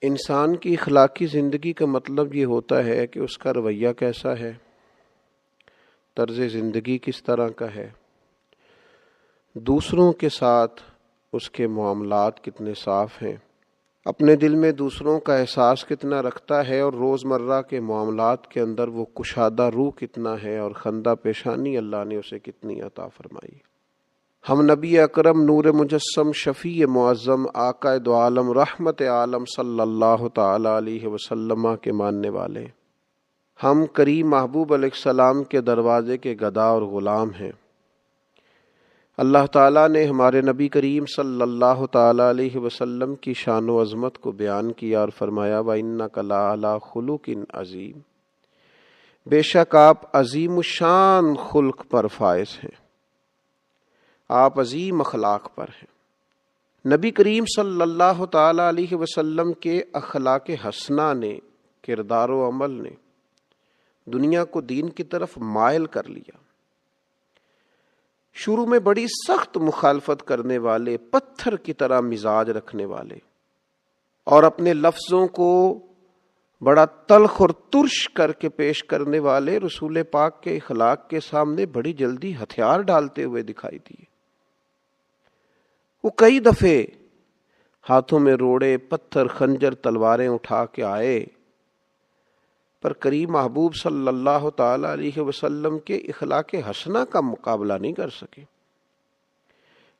انسان کی اخلاقی زندگی کا مطلب یہ ہوتا ہے کہ اس کا رویہ کیسا ہے، طرز زندگی کس طرح کا ہے، دوسروں کے ساتھ اس کے معاملات کتنے صاف ہیں، اپنے دل میں دوسروں کا احساس کتنا رکھتا ہے، اور روزمرہ کے معاملات کے اندر وہ کشادہ روح کتنا ہے، اور خندہ پیشانی اللہ نے اسے کتنی عطا فرمائی۔ ہم نبی اکرم نور مجسم شفیع معظم آقا دو عالم رحمت عالم صلی اللہ تعالی علیہ وسلم کے ماننے والے، ہم کریم محبوب علیہ السلام کے دروازے کے گدا اور غلام ہیں۔ اللہ تعالیٰ نے ہمارے نبی کریم صلی اللہ تعالی علیہ وسلم کی شان و عظمت کو بیان کیا اور فرمایا وَإِنَّكَ لَعَلَىٰ خُلُقٍ عَظِيمٍ، بے شک آپ عظیم الشان خلق پر فائز ہیں، آپ عظیم اخلاق پر ہیں۔ نبی کریم صلی اللہ تعالی علیہ وسلم کے اخلاق حسنہ نے، کردار و عمل نے دنیا کو دین کی طرف مائل کر لیا۔ شروع میں بڑی سخت مخالفت کرنے والے، پتھر کی طرح مزاج رکھنے والے، اور اپنے لفظوں کو بڑا تلخ اور ترش کر کے پیش کرنے والے رسول پاک کے اخلاق کے سامنے بڑی جلدی ہتھیار ڈالتے ہوئے دکھائی دیے۔ وہ کئی دفعے ہاتھوں میں روڑے، پتھر، خنجر، تلواریں اٹھا کے آئے، پر کریم محبوب صلی اللہ تعالی علیہ وسلم کے اخلاق حسنہ کا مقابلہ نہیں کر سکے۔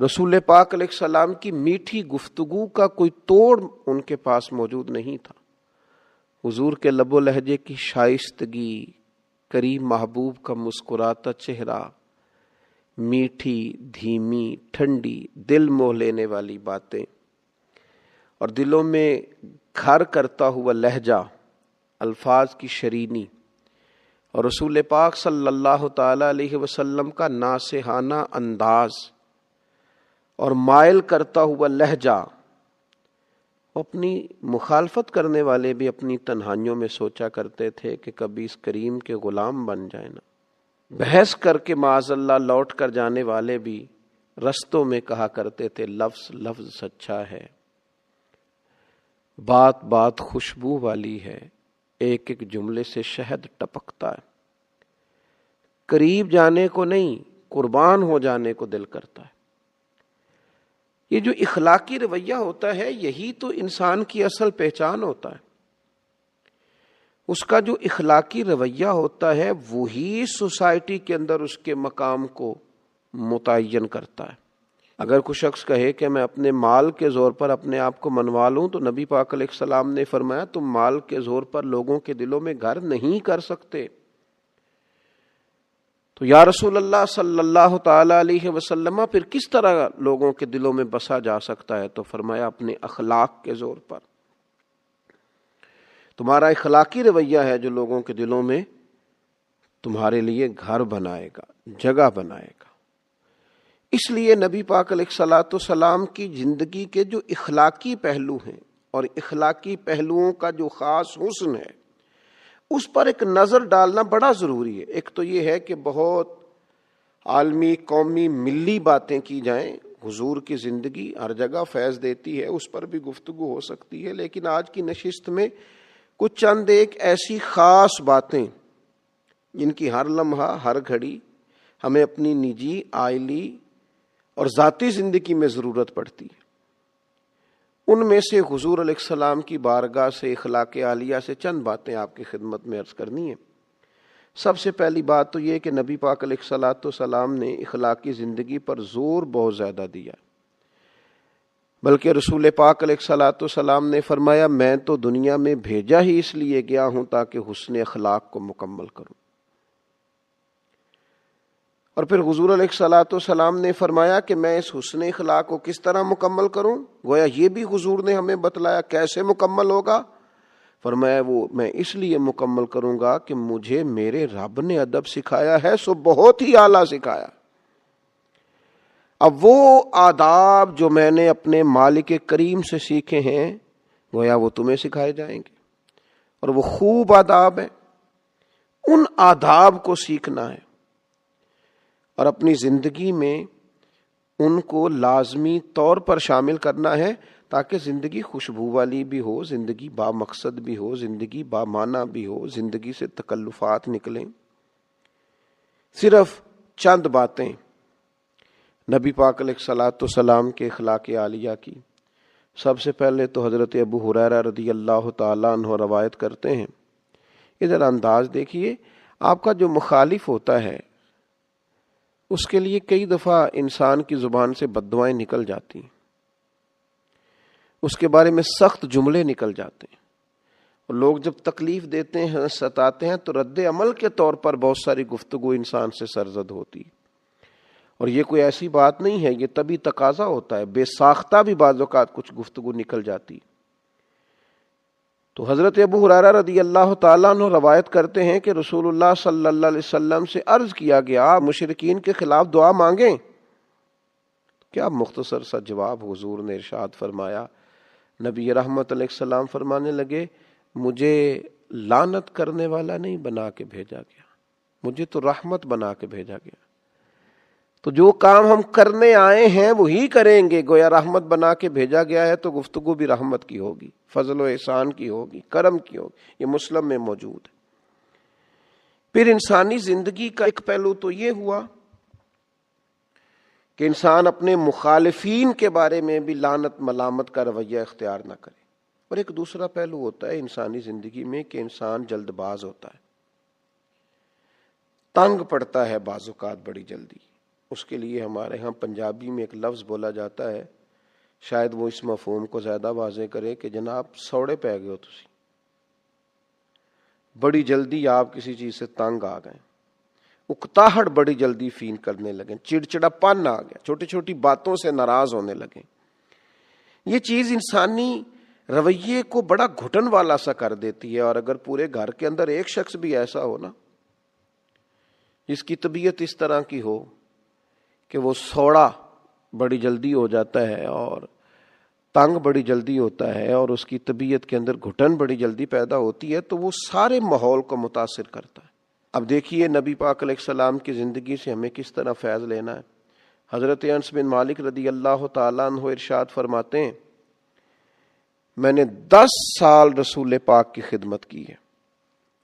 رسول پاک علیہ السلام کی میٹھی گفتگو کا کوئی توڑ ان کے پاس موجود نہیں تھا۔ حضور کے لب و لہجے کی شائستگی، کریم محبوب کا مسکراتا چہرہ، میٹھی، دھیمی، ٹھنڈی، دل موہ لینے والی باتیں، اور دلوں میں گھر کرتا ہوا لہجہ، الفاظ کی شرینی، اور رسول پاک صلی اللہ تعالی علیہ وسلم کا ناصحانہ انداز اور مائل کرتا ہوا لہجہ۔ اپنی مخالفت کرنے والے بھی اپنی تنہائیوں میں سوچا کرتے تھے کہ کبھی اس کریم کے غلام بن جائیں نا۔ بحث کر کے معاذ اللہ لوٹ کر جانے والے بھی رستوں میں کہا کرتے تھے لفظ لفظ سچا ہے، بات بات خوشبو والی ہے، ایک ایک جملے سے شہد ٹپکتا ہے۔ قریب جانے کو نہیں، قربان ہو جانے کو دل کرتا ہے۔ یہ جو اخلاقی رویہ ہوتا ہے، یہی تو انسان کی اصل پہچان ہوتا ہے۔ اس کا جو اخلاقی رویہ ہوتا ہے وہی سوسائٹی کے اندر اس کے مقام کو متعین کرتا ہے۔ اگر کوئی شخص کہے کہ میں اپنے مال کے زور پر اپنے آپ کو منوا لوں، تو نبی پاک علیہ السلام نے فرمایا تم مال کے زور پر لوگوں کے دلوں میں گھر نہیں کر سکتے۔ تو یا رسول اللہ صلی اللہ تعالی علیہ وسلم پھر کس طرح لوگوں کے دلوں میں بسا جا سکتا ہے؟ تو فرمایا اپنے اخلاق کے زور پر۔ تمہارا اخلاقی رویہ ہے جو لوگوں کے دلوں میں تمہارے لیے گھر بنائے گا، جگہ بنائے گا۔ اس لیے نبی پاک علیہ الصلوۃ والسلام کی زندگی کے جو اخلاقی پہلو ہیں، اور اخلاقی پہلوؤں کا جو خاص حسن ہے، اس پر ایک نظر ڈالنا بڑا ضروری ہے۔ ایک تو یہ ہے کہ بہت عالمی، قومی، ملی باتیں کی جائیں۔ حضور کی زندگی ہر جگہ فیض دیتی ہے، اس پر بھی گفتگو ہو سکتی ہے، لیکن آج کی نشست میں کچھ چند ایک ایسی خاص باتیں جن کی ہر لمحہ، ہر گھڑی ہمیں اپنی نجی، عائلی اور ذاتی زندگی میں ضرورت پڑتی ہے، ان میں سے حضور علیہ السلام کی بارگاہ سے، اخلاق عالیہ سے چند باتیں آپ کی خدمت میں عرض کرنی ہے۔ سب سے پہلی بات تو یہ کہ نبی پاک علیہ الصلوۃ والسلام نے اخلاقی زندگی پر زور بہت زیادہ دیا، بلکہ رسول پاک علیہ الصلوۃ والسلام نے فرمایا میں تو دنیا میں بھیجا ہی اس لیے گیا ہوں تاکہ حسن اخلاق کو مکمل کروں۔ اور پھر حضور علیہ الصلوۃ والسلام نے فرمایا کہ میں اس حسن اخلاق کو کس طرح مکمل کروں؟ گویا یہ بھی حضور نے ہمیں بتلایا کیسے مکمل ہوگا۔ فرمایا وہ میں اس لیے مکمل کروں گا کہ مجھے میرے رب نے ادب سکھایا ہے، سو بہت ہی اعلیٰ سکھایا۔ اب وہ آداب جو میں نے اپنے مالک کریم سے سیکھے ہیں، گویا وہ تمہیں سکھائے جائیں گے، اور وہ خوب آداب ہیں، ان آداب کو سیکھنا ہے اور اپنی زندگی میں ان کو لازمی طور پر شامل کرنا ہے، تاکہ زندگی خوشبو والی بھی ہو، زندگی با مقصد بھی ہو، زندگی با معنی بھی ہو، زندگی سے تکلفات نکلیں۔ صرف چند باتیں نبی پاک علیہ الصلوۃ والسلام کے اخلاق عالیہ کی۔ سب سے پہلے تو حضرت ابو ہریرہ رضی اللہ تعالیٰ عنہ روایت کرتے ہیں، ادھر انداز دیکھیے، آپ کا جو مخالف ہوتا ہے اس کے لیے کئی دفعہ انسان کی زبان سے بد دعائیں نکل جاتی ہیں، اس کے بارے میں سخت جملے نکل جاتے ہیں، اور لوگ جب تکلیف دیتے ہیں، ستاتے ہیں، تو رد عمل کے طور پر بہت ساری گفتگو انسان سے سرزد ہوتی ہے۔ اور یہ کوئی ایسی بات نہیں ہے، یہ طبی تقاضا ہوتا ہے، بے ساختہ بھی بعض اوقات کچھ گفتگو نکل جاتی۔ تو حضرت ابو ہریرہ رضی اللہ تعالیٰ عنہ روایت کرتے ہیں کہ رسول اللہ صلی اللہ علیہ وسلم سے عرض کیا گیا، آپ مشرکین کے خلاف دعا مانگیں؟ کیا مختصر سا جواب حضور نے ارشاد فرمایا، نبی رحمت علیہ السلام فرمانے لگے، مجھے لعنت کرنے والا نہیں بنا کے بھیجا گیا، مجھے تو رحمت بنا کے بھیجا گیا۔ تو جو کام ہم کرنے آئے ہیں وہی کریں گے، گویا رحمت بنا کے بھیجا گیا ہے تو گفتگو بھی رحمت کی ہوگی، فضل و احسان کی ہوگی، کرم کی ہوگی۔ یہ مسلم میں موجود ہے۔ پھر انسانی زندگی کا ایک پہلو تو یہ ہوا کہ انسان اپنے مخالفین کے بارے میں بھی لعنت ملامت کا رویہ اختیار نہ کرے، اور ایک دوسرا پہلو ہوتا ہے انسانی زندگی میں کہ انسان جلد باز ہوتا ہے، تنگ پڑتا ہے بعض اوقات بڑی جلدی۔ اس کے لیے ہمارے ہاں پنجابی میں ایک لفظ بولا جاتا ہے، شاید وہ اس مفہوم کو زیادہ واضح کرے کہ جناب سوڑے پہ گئے ہو تسی، بڑی جلدی آپ کسی چیز سے تنگ آ گئے، اکتاہٹ بڑی جلدی فیل کرنے لگے، چڑچڑا پن آ گیا، چھوٹی چھوٹی باتوں سے ناراض ہونے لگے۔ یہ چیز انسانی رویے کو بڑا گھٹن والا سا کر دیتی ہے، اور اگر پورے گھر کے اندر ایک شخص بھی ایسا ہو نا جس کی طبیعت اس طرح کی ہو کہ وہ سوڑا بڑی جلدی ہو جاتا ہے اور تنگ بڑی جلدی ہوتا ہے، اور اس کی طبیعت کے اندر گھٹن بڑی جلدی پیدا ہوتی ہے، تو وہ سارے ماحول کو متاثر کرتا ہے۔ اب دیکھیے نبی پاک علیہ السلام کی زندگی سے ہمیں کس طرح فیض لینا ہے۔ حضرت انس بن مالک رضی اللہ تعالیٰ عنہ ارشاد فرماتے ہیں، میں نے 10 سال رسول پاک کی خدمت کی ہے،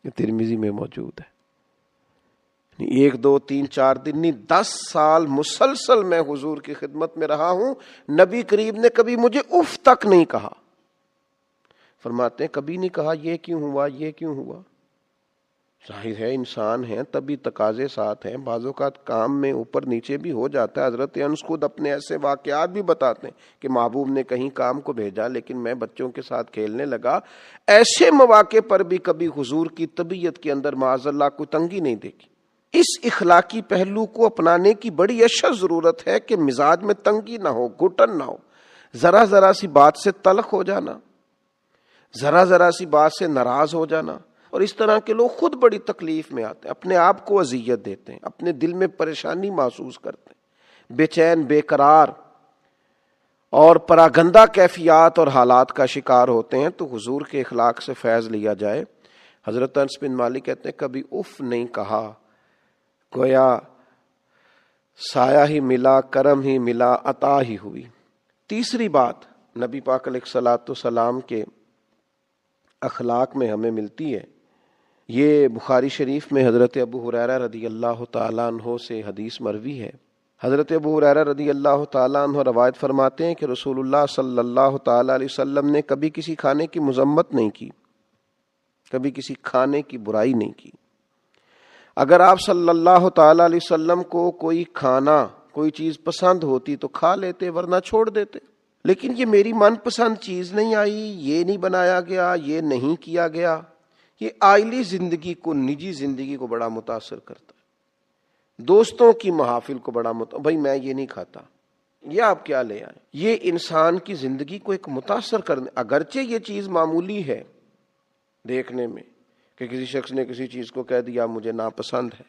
یہ ترمذی میں موجود ہے، 1 2 3 4 دن نہیں، 10 سال مسلسل میں حضور کی خدمت میں رہا ہوں، نبی کریم نے کبھی مجھے اف تک نہیں کہا۔ فرماتے ہیں کبھی نہیں کہا یہ کیوں ہوا، یہ کیوں ہوا۔ ظاہر ہے انسان ہیں، تبھی تقاضے ساتھ ہیں، بعض اوقات کام میں اوپر نیچے بھی ہو جاتا ہے۔ حضرت انس خود اپنے ایسے واقعات بھی بتاتے ہیں کہ محبوب نے کہیں کام کو بھیجا لیکن میں بچوں کے ساتھ کھیلنے لگا، ایسے مواقع پر بھی کبھی حضور کی طبیعت کے اندر معاذ اللہ کوئی تنگی نہیں دیکھی۔ اس اخلاقی پہلو کو اپنانے کی بڑی اشد ضرورت ہے کہ مزاج میں تنگی نہ ہو، گھٹن نہ ہو، ذرا ذرا سی بات سے تلخ ہو جانا، ذرا ذرا سی بات سے ناراض ہو جانا، اور اس طرح کے لوگ خود بڑی تکلیف میں آتے ہیں، اپنے آپ کو اذیت دیتے ہیں، اپنے دل میں پریشانی محسوس کرتے ہیں، بے چین بے قرار اور پراگندہ کیفیات اور حالات کا شکار ہوتے ہیں۔ تو حضور کے اخلاق سے فیض لیا جائے۔ حضرت انس بن مالک کہتے ہیں کبھی اف نہیں کہا، گویا سایہ ہی ملا، کرم ہی ملا، عطا ہی ہوئی۔ تیسری بات نبی پاک علیہ الصلوۃ والسلام کے اخلاق میں ہمیں ملتی ہے، یہ بخاری شریف میں حضرت ابو ہریرہ رضی اللہ تعالیٰ عنہ سے حدیث مروی ہے۔ حضرت ابو ہریرہ رضی اللہ تعالیٰ عنہ روایت فرماتے ہیں کہ رسول اللہ صلی اللہ تعالیٰ علیہ وسلم نے کبھی کسی کھانے کی مذمت نہیں کی، کبھی کسی کھانے کی برائی نہیں کی۔ اگر آپ صلی اللہ تعالیٰ علیہ وسلم کو کوئی کھانا، کوئی چیز پسند ہوتی تو کھا لیتے، ورنہ چھوڑ دیتے، لیکن یہ میری من پسند چیز نہیں آئی، یہ نہیں بنایا گیا، یہ نہیں کیا گیا، یہ عائلی زندگی کو، نجی زندگی کو بڑا متاثر کرتا ہے، دوستوں کی محافل کو بڑا بھائی میں یہ نہیں کھاتا، یہ آپ کیا لے آئے، یہ انسان کی زندگی کو ایک متاثر کرنے، اگرچہ یہ چیز معمولی ہے دیکھنے میں کہ کسی شخص نے کسی چیز کو کہہ دیا مجھے ناپسند ہے،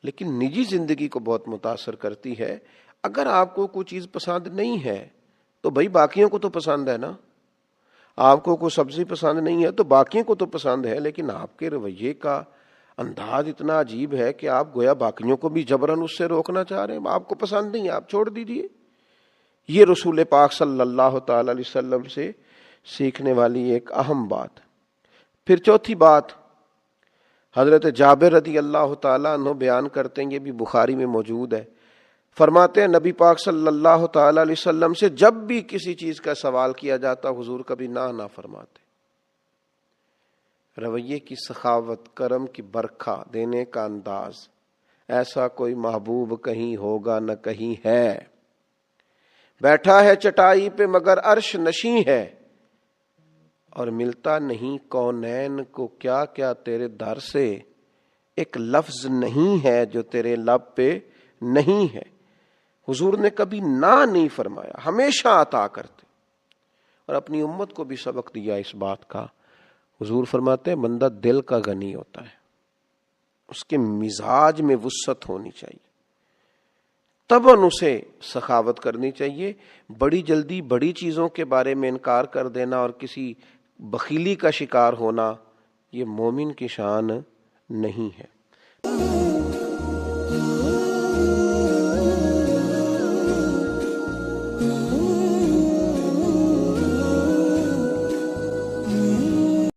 لیکن نجی زندگی کو بہت متاثر کرتی ہے۔ اگر آپ کو کوئی چیز پسند نہیں ہے تو بھائی باقیوں کو تو پسند ہے نا، آپ کو کوئی سبزی پسند نہیں ہے تو باقیوں کو تو پسند ہے، لیکن آپ کے رویے کا انداز اتنا عجیب ہے کہ آپ گویا باقیوں کو بھی جبراً اس سے روکنا چاہ رہے ہیں، آپ کو پسند نہیں ہے آپ چھوڑ دیجئے۔ یہ رسول پاک صلی اللہ تعالی علیہ وسلم سے سیکھنے والی ایک اہم بات۔ پھر چوتھی بات حضرت جابر رضی اللہ تعالیٰ عنہ بیان کرتے ہیں، یہ بھی بخاری میں موجود ہے، فرماتے ہیں نبی پاک صلی اللہ تعالی علیہ وسلم سے جب بھی کسی چیز کا سوال کیا جاتا حضور کبھی نہ فرماتے۔ رویے کی سخاوت، کرم کی برکھا دینے کا انداز، ایسا کوئی محبوب کہیں ہوگا نہ کہیں ہے، بیٹھا ہے چٹائی پہ مگر عرش نشیں ہے، اور ملتا نہیں کونین کو کیا کیا تیرے در سے، ایک لفظ نہیں ہے جو تیرے لب پہ نہیں ہے۔ حضور نے کبھی نہ نہیں فرمایا، ہمیشہ عطا کرتے، اور اپنی امت کو بھی سبق دیا اس بات کا۔ حضور فرماتے ہیں بندہ دل کا غنی ہوتا ہے، اس کے مزاج میں وسعت ہونی چاہیے، تباً اسے سخاوت کرنی چاہیے۔ بڑی جلدی بڑی چیزوں کے بارے میں انکار کر دینا اور کسی بخیلی کا شکار ہونا یہ مومن کی شان نہیں ہے۔